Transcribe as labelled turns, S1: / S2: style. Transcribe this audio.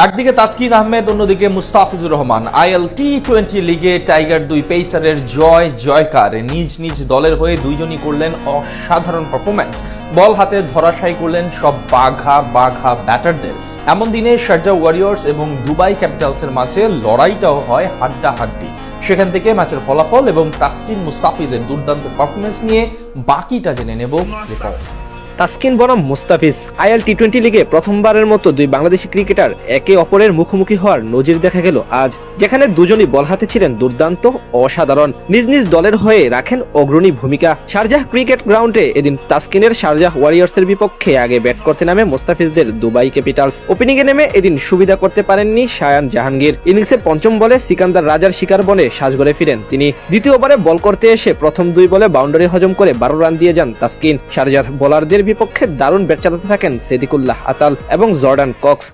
S1: একদিকে তাসকিন আহমেদ, অন্যদিকে মুস্তাফিজুর রহমান। আইএল টি-20 লিগে টাইগার দুই পেসারের জয়কার। নিজ নিজ দলের হয়ে দুইজনই করলেন অসাধারণ পারফরম্যান্স। বল হাতে ধরাশায়ী করলেন সব বাঘা ব্যাটারদের। এমন দিনে শারজাহ ওয়ারিয়র্স এবং দুবাই ক্যাপিটালসের মাঝে লড়াইটাও হয় হাড্ডাহাড্ডি। সেখান থেকে ম্যাচের ফলাফল এবং তাসকিন মুস্তাফিজের দুর্দান্ত পারফরম্যান্স নিয়ে বাকিটা জেনে নেব।
S2: তাসকিন বনাম মুস্তাফিজ। আইএল টি-20 লিগে প্রথমবারের মতো দুই বাংলাদেশি ক্রিকেটার একে অপরের মুখোমুখি হওয়ার নজির দেখা গেল আজ, যেখানে দুজনই বল হাতে ছিলেন দুর্দান্ত, অসাধারণ। নিজ নিজ দলের হয়ে রাখেন অগ্রণী ভূমিকা। শারজাহ ক্রিকেট গ্রাউন্ডে এদিন তাসকিনের শারজাহ ওয়ারিয়র্সের বিপক্ষে আগে ব্যাট করতে নামে মুস্তাফিজদের দুবাই ক্যাপিটালস। ওপেনিংয়ে নেমে এদিন সুবিধা করতে পারেননি শায়ান জাহাঙ্গীর। ইনিংসের পঞ্চম বলে সিকান্দার রাজার শিকার বনে সাজঘরে ফিরেন তিনি। দ্বিতীয় ওভারে বল করতে এসে প্রথম দুই বলে বাউন্ডারি হজম করে 12 রান দিয়ে যান তাসকিন। শারজাহ বোলারদের বিপক্ষে দারুণ ব্যাট চালাতে থাকেন সিদ্দিকুল্লাহ আতাল এবং জর্ডান কক্স।